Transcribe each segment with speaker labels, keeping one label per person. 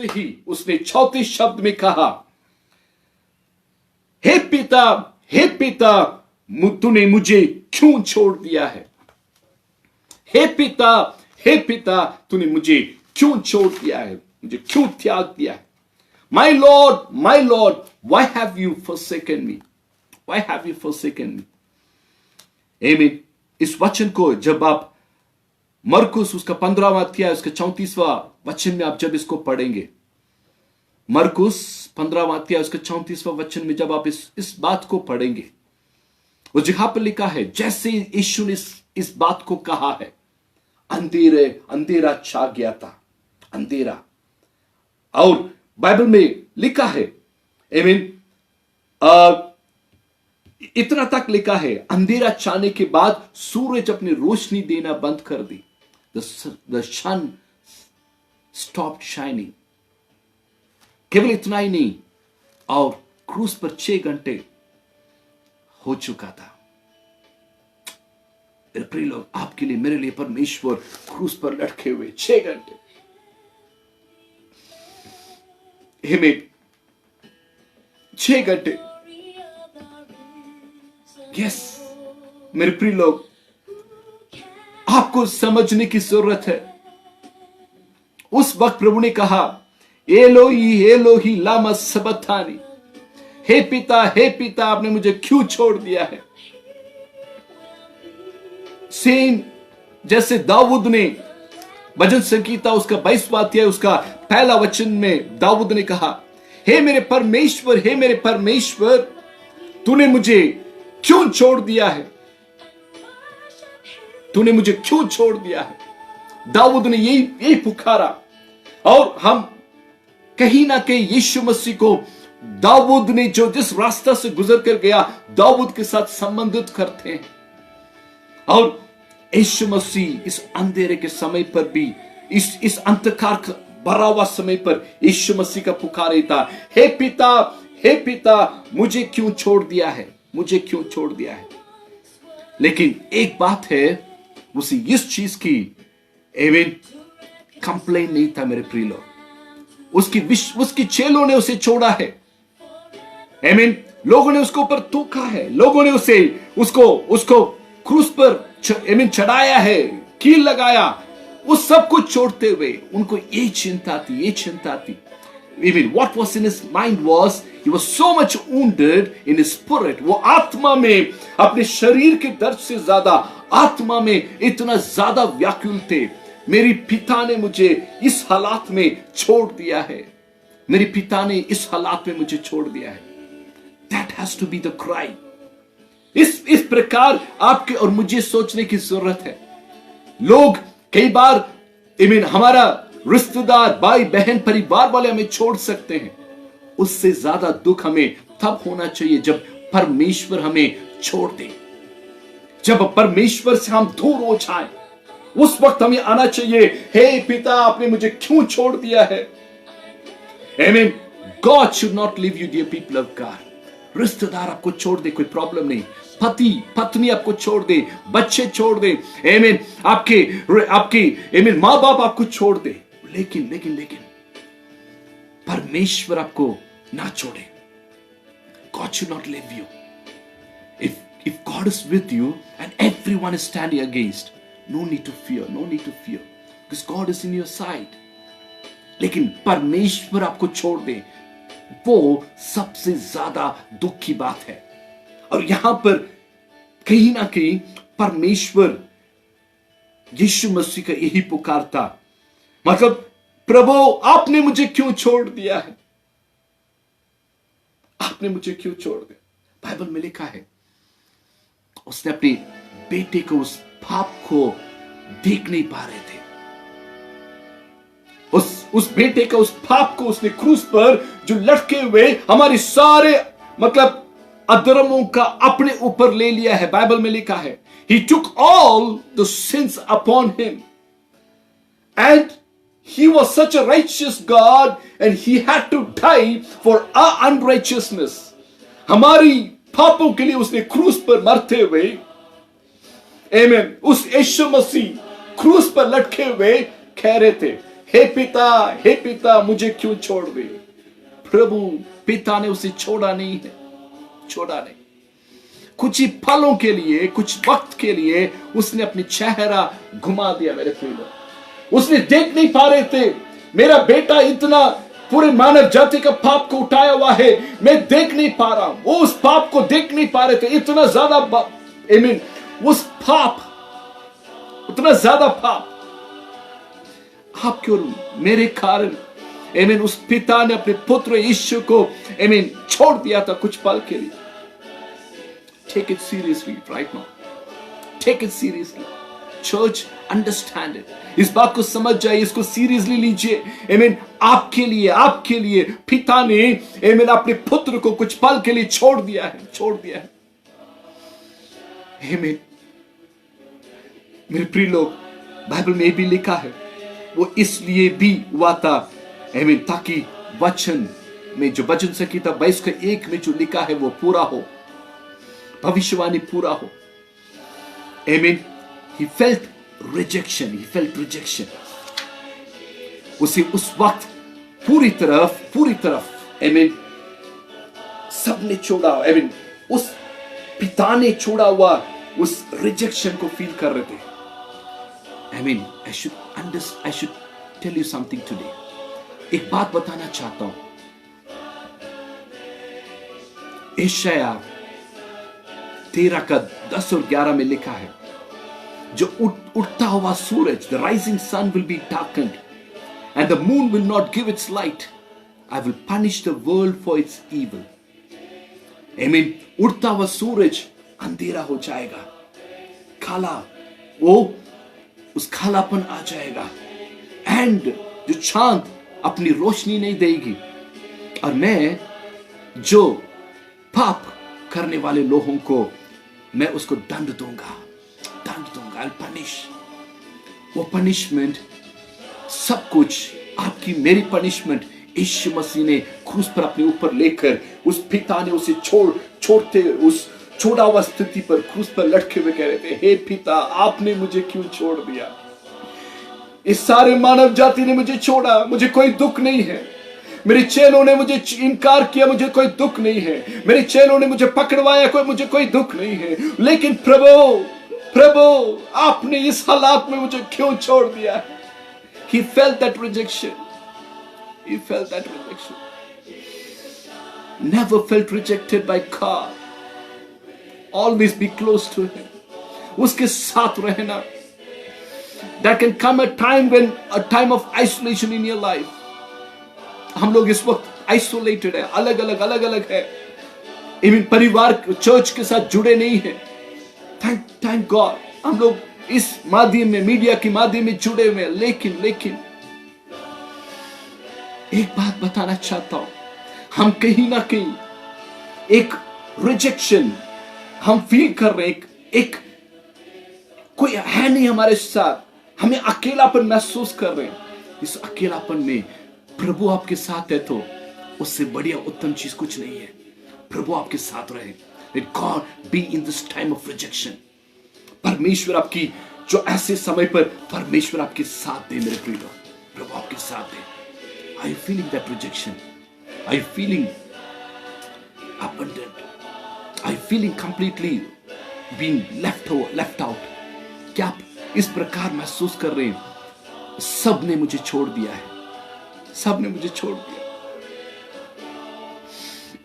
Speaker 1: पहुंचते ही उसने 34 शब्द में कहा, हे पिता, तूने मुझे क्यों छोड़ दिया है? हे पिता, तूने मुझे क्यों छोड़ दिया है? मुझे क्यों त्याग दिया है? My Lord, why have you forsaken me? Why have you forsaken me? Amen. इस वचन को जब आप मरकुस उसका 15वां अध्याय उसका 34वां वचन में आप जब इसको पढ़ेंगे, मरकुस 15वां अध्याय उसका 34वां वचन में जब आप इस बात को पढ़ेंगे, उस जगह पर लिखा है जैसे यीशु ने इस बात को कहा है, अंधेरा छा गया था, अंधेरा। और बाइबल में लिखा है, आमीन, इतना तक लिखा है, अंधेरा छाने के बाद सूरज अपनी रोशनी देना बंद कर दी। The sun stopped shining. केवल इतना ही नहीं, और क्रूस पर 6 घंटे हो चुका था। मेरे प्रिय लोग, आपके लिए, मेरे लिए परमेश्वर क्रूस पर लटके हुए 6 घंटे, हमें 6 घंटे। यस मेरे प्रिय लोग, आपको समझने की जरूरत है। उस वक्त प्रभु ने कहा, एलोही लामा सबक्तानी, हे पिता, आपने मुझे क्यों छोड़ दिया है? सेम जैसे दाऊद ने भजन संगीता उसका 22वां अध्याय उसका पहला वचन में दाऊद ने कहा, हे मेरे परमेश्वर, तूने मुझे क्यों छोड़ दिया है? तूने मुझे क्यों छोड़ दिया है? दाऊद ने यही पुकारा। और हम कहीं ना कहीं यीशु मसीह को दाऊद ने जो जिस रास्ता से गुजर कर गया, दाऊद के साथ संबंधित करते हैं। और यीशु मसीह इस अंधेरे के समय पर भी, इस अंधकार भरा हुआ समय पर यीशु मसीह का पुकारे था, हे पिता, मुझे क्यों छोड़ दिया है? मुझे क्यों छोड़ दिया है? लेकिन एक बात है, उसे इस चीज की कंप्लेन नहीं था मेरे प्रिय लोग। उसकी चेलों ने उसे छोड़ा है, लोगों ने उसके ऊपर थूका है, लोगों ने उसको क्रूस पर चढ़ाया है, कील लगाया। उस सब कुछ छोड़ते हुए उनको ये चिंता थी। Even what was in his mind was he was so much wounded in his spirit. वो आत्मा में, अपने शरीर के दर्द से ज्यादा आत्मा में इतना ज्यादा व्याकुल थे। मेरे पिता ने मुझे इस हालात में छोड़ दिया है, मेरे पिता ने इस हालात में मुझे छोड़ दिया है। That has to be the cry. इस प्रकार आपके और मुझे सोचने की जरूरत है। लोग कई बार हमारा रिश्तेदार, भाई बहन, परिवार वाले हमें छोड़ सकते हैं, उससे ज्यादा दुख हमें तब होना चाहिए जब परमेश्वर हमें छोड़ दे, जब परमेश्वर से हम दूर हो जाएं। उस वक्त हमें आना चाहिए, हे पिता, आपने मुझे क्यों छोड़ दिया है? आमीन। God should not leave you, dear people of God. रिश्तेदार आपको छोड़ दे, कोई प्रॉब्लम नहीं। पति पत्नी आपको छोड़ दे, बच्चे छोड़ दे, आमीन, आपके आमीन, माँ बाप आपको छोड़ दे, लेकिन परमेश्वर आपको ना छोड़े। God should not leave you. If God is with you and everyone is standing against, no need to fear, because God is in your side. लेकिन परमेश्वर आपको छोड़ दे, वो सबसे ज्यादा दुख की बात है। और यहां पर कहीं ना कहीं परमेश्वर यीशु मसीह का यही पुकार था, मतलब प्रभु, आपने मुझे क्यों छोड़ दिया है? आपने मुझे क्यों छोड़ दिया? बाइबल में लिखा है, उसने अपने बेटे को, उस पाप को देख नहीं पा रहे थे। उस बेटे का, उस पाप को उसने क्रूस पर जो लटके हुए हमारे सारे मतलब अधर्मों का अपने ऊपर ले लिया है। बाइबल में लिखा है, he took all the sins upon him and he was such a righteous God and he had to die for our unrighteousness. हमारी पापों के लिए उसने क्रूस पर मरते हुए, आमीन, उस यीशु मसीह क्रूस पर लटके हुए कह रहे थे, हे पिता मुझे क्यों छोड़ दे। प्रभु पिता ने उसे छोड़ा नहीं है, छोड़ा नहीं। कुछ ही पलों के लिए, कुछ वक्त के लिए उसने अपनी चेहरा घुमा दिया मेरे प्रिय लोग। उसने देख नहीं पा रहे थे मेरा बेटा इतना पूरे मानव जाति का पाप को उठाया हुआ है, मैं देख नहीं पा रहा। वो उस पाप को देख नहीं पा रहे थे, इतना ज्यादा आमीन, उस पाप, उतना ज्यादा पाप आपके और मेरे कारण आमीन उस पिता ने अपने पुत्र यीशु को आमीन छोड़ दिया था कुछ पल के लिए। Take it seriously right now, take it seriously church, understand it. इस बात को समझ जाइए, इसको सीरियसली लीजिए। आमीन आपके लिए पिता ने आमीन अपने पुत्र को कुछ पल के लिए छोड़ दिया है, छोड़ दिया है। आमीन मेरे प्रिय लोग, बाइबल में भी लिखा है वो इसलिए भी हुआ था आमीन ताकि वचन में जो वचन संहिता 22:1 में जो लिखा है वो पूरा हो, भविष्यवाणी पूरा हो। आमीन he felt rejection, उसे उस वक्त पूरी तरफ आमीन सबने छोड़ा, आमीन उस पिता ने छोड़ा हुआ उस रिजेक्शन को फील कर रहे थे। आमीन I should tell you something today। एक बात बताना चाहता हूं। यशाया 13:10 और 11 में लिखा है, जो उठता हुआ सूरज, the rising sun will be darkened and the moon will not give its light, I will punish the world for its evil। आमीन उठता हुआ सूरज अंधेरा हो जाएगा, काला, वो उस कालापन आ जाएगा, एंड जो चांद अपनी रोशनी नहीं देगी, और मैं जो पाप करने वाले लोगों को मैं उसको दंड दूंगा, I'll punish। वो पनिशमेंट, सब कुछ आपकी मेरी पनिशमेंट यीशु मसीह ने क्रूस पर अपने ऊपर लेकर, उस पिता ने उसे छोड़ते उस छोड़ा हुआ स्थिति पर क्रूस पर लटके हुए कह रहे थे, हे पिता आपने मुझे क्यों छोड़ दिया, इस सारे मानव जाति ने मुझे छोड़ा, मुझे कोई दुख नहीं है, मेरे चेलों ने मुझे इनकार किया, मुझे कोई दुख नहीं है, मेरे चेलों ने मुझे पकड़वाया, मुझे कोई दुख नहीं है, लेकिन प्रभु आपने इस हालात में मुझे क्यों छोड़ दिया। He felt that rejection, he felt that rejection। Never felt rejected by God, always be close to him, उसके साथ रहना। There can come a time of isolation in your life। हम लोग इस वक्त आइसोलेटेड है, अलग अलग है, इवन परिवार चर्च के साथ जुड़े नहीं है। थैंक गॉड हम लोग इस माध्यम में, मीडिया के माध्यम में जुड़े हुए हैं, लेकिन एक बात बताना चाहता हूं, हम कहीं ना कहीं एक रिजेक्शन हम फील कर रहे हैं, एक कोई है नहीं हमारे साथ, हमें अकेलापन महसूस कर रहे हैं। इस अकेलापन में प्रभु आपके साथ है तो उससे बढ़िया उत्तम चीज कुछ नहीं है। प्रभु आपके साथ रहे। Let God be in this time of rejection। परमेश्वर आपकी जो ऐसे समय पर परमेश्वर आपके साथ दे मेरे प्रिय, प्रभु आपके साथ दे। Are you feeling that rejection? Are you feeling abandoned? Are you feeling completely being left out? क्या आप इस प्रकार महसूस कर रहे हैं, सब ने मुझे छोड़ दिया है, सब ने मुझे छोड़ दिया,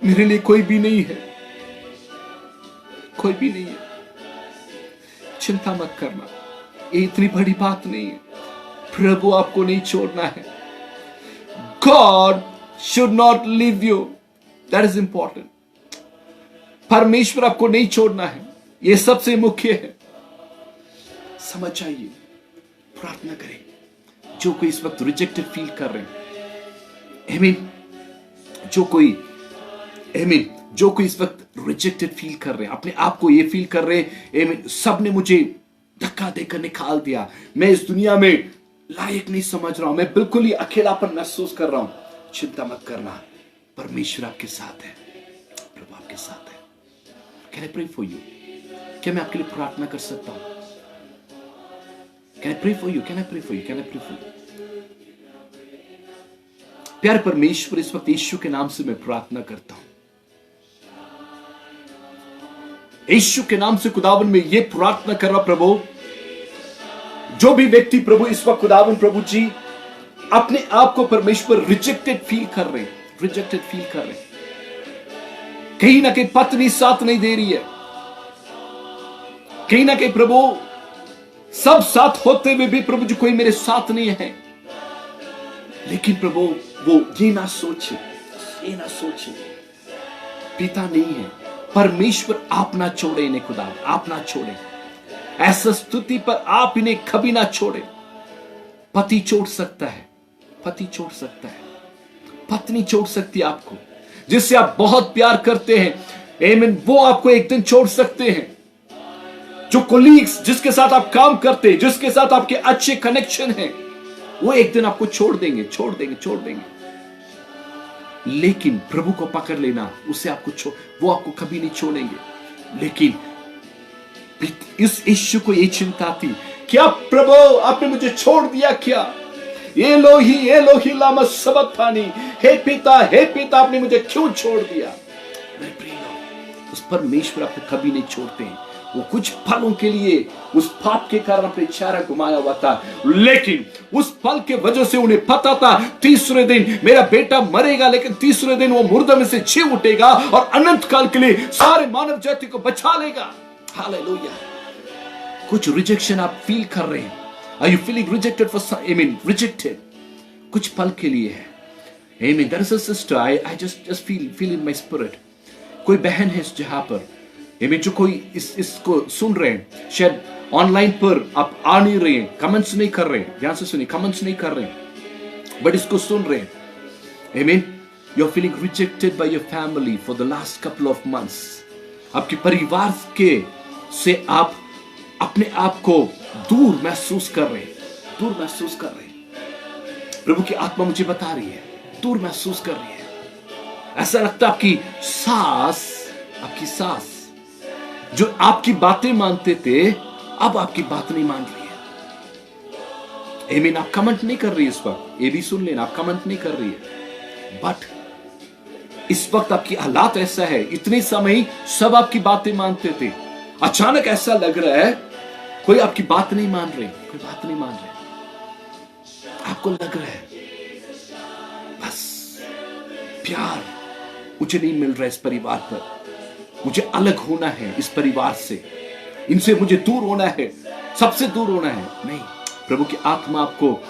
Speaker 1: मेरे लिए कोई भी नहीं है, कोई भी नहीं है। चिंता मत करना, ये इतनी बड़ी बात नहीं है। प्रभु आपको नहीं छोड़ना है। God should not leave you, that is important। परमेश्वर आपको नहीं छोड़ना है, यह सबसे मुख्य है। समझ जाइए, प्रार्थना करें। जो कोई इस वक्त रिजेक्टेड फील कर रहे हैं, आमीन, जो कोई इस वक्त रिजेक्टेड फील कर रहे हैं, अपने आप को ये फील कर रहे हैं, आमीन, सब ने मुझे धक्का देकर निकाल दिया, मैं इस दुनिया में लायक नहीं समझ रहा हूं, मैं बिल्कुल ही अकेलापन महसूस कर रहा हूं। चिंता मत करना, परमेश्वर आपके साथ है, प्रभु आपके साथ है। Can I pray for you? क्या मैं आपके लिए प्रार्थना कर सकता हूं? Can I pray for you? Can I pray for you? Can I pray for you? प्यारे परमेश्वर, इस वक्त यीशु के नाम से मैं प्रार्थना करता हूं। यीशु के नाम से खुदावन में ये प्रार्थना कर रहा प्रभु, जो भी व्यक्ति प्रभु इस वक्त खुदावन प्रभु जी अपने आप को परमेश्वर रिजेक्टेड फील कर रहे, रिजेक्टेड फील कर रहे, कहीं ना कहीं पत्नी साथ नहीं दे रही है, कहीं ना कहीं प्रभु सब साथ होते हुए भी प्रभु जी कोई मेरे साथ नहीं है, लेकिन प्रभु वो ये ना सोचे, ये ना सोचे पिता नहीं है, परमेश्वर आप ना छोड़े इन्हें खुदा, आप ना छोड़े, ऐसा स्तुति पर आप इन्हें कभी ना छोड़े। पति छोड़ सकता है, पति छोड़ सकता है, पत्नी छोड़ सकती है आपको, जिससे आप बहुत प्यार करते हैं आमीन, वो आपको एक दिन छोड़ सकते हैं। जो कोलीग्स जिसके साथ आप काम करते हैं, जिसके साथ आपके अच्छे कनेक्शन हैं, वो एक दिन आपको छोड़ देंगे, छोड़ देंगे, छोड़ देंगे। लेकिन प्रभु को पकड़ लेना, उससे आपको वो आपको कभी नहीं छोड़ेंगे। लेकिन इस यीशु को ये चिंता थी, क्या प्रभु आपने मुझे छोड़ दिया क्या? एलोही लामा सबक्तानी, हे पिता आपने मुझे क्यों छोड़ दिया? मैं प्रिय लोग, उस परमेश्वर आपको कभी नहीं छोड़ते हैं। वो कुछ पलों के लिए उस पाप के कारण अपने चेहरा घुमाया हुआ था, लेकिन उस पल के वजह से उन्हें पता था तीसरे दिन मेरा बेटा मरेगा, लेकिन तीसरे दिन वो मुर्दे में से जी उठेगा और अनंत काल के लिए सारे मानव जाति को बचा लेगा। हालेलुया। कुछ रिजेक्शन आप फील कर रहे हैं, are you feeling rejected for rejected, कुछ पल के लिए है। आमीन। There is a sister, I just feel in my spirit, कोई बहन है जहां पर आमीन, जो कोई इसको सुन रहे हैं, शायद ऑनलाइन पर आप आ नहीं रहे हैं, कमेंट्स नहीं कर रहे हैं, ध्यान से सुनिए, कमेंट्स नहीं कर रहे हैं, बट इसको सुन रहे हैं। आमीन। You are feeling rejected by your family for the last couple of months. आपके परिवार के से आप अपने आप को दूर महसूस कर रहे हैं, दूर महसूस कर रहे हैं। प्रभु की आत्मा मुझे बता रही है, दूर महसूस कर रही है। ऐसा लगता है आपकी सास जो आपकी बातें मानते थे, अब आपकी बात नहीं मान रही है। आमीन। आप कमेंट नहीं कर रही है इस वक्त, ये भी सुन लेना, आप कमेंट नहीं कर रही है, बट इस वक्त आपकी हालात ऐसा है, इतने समय सब आपकी बातें मानते थे, अचानक ऐसा लग रहा है कोई आपकी बात नहीं मान रहे, कोई बात नहीं मान रहे। आपको लग रहा है बस प्यार मुझे नहीं मिल रहा है इस परिवार पर, मुझे अलग होना है इस परिवार से, इनसे मुझे दूर होना है, सबसे दूर होना है। नहीं, प्रभु की आत्मा आपको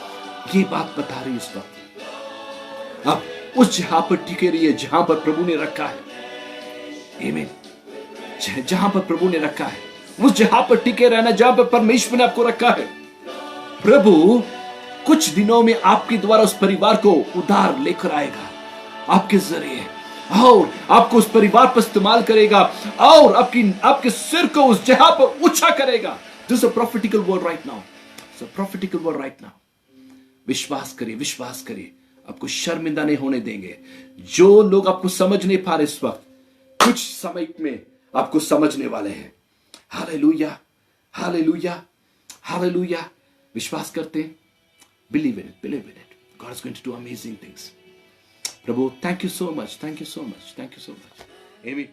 Speaker 1: ये बात बता रही है इस वक्त। अब उस जहां पर टिके रहिए जहां पर प्रभु ने रखा है। आमीन। जहां पर प्रभु ने रखा है, उस जहां पर टिके रहना जहां पर परमेश्वर ने आपको रखा है। प्रभु कुछ दिनों में आपके द्वारा उस परिवार को उधार लेकर आएगा, आपके जरिए, और आपको उस परिवार पर इस्तेमाल करेगा और आपके सिर को उस जगह पर ऊंचा करेगा। This is a prophetical word right now, it's a prophetical word right now. विश्वास करिए, विश्वास करिए, आपको शर्मिंदा नहीं होने देंगे। जो लोग आपको समझ नहीं पा रहे इस वक्त, कुछ समय में आपको समझने वाले हैं। हालेलुया, हालेलुया, हालेलुया। विश्वास करते हैं, believe in it, believe in it, God is going to do amazing things. प्रभु, thank you so much, thank you so much, thank you so much. आमीन।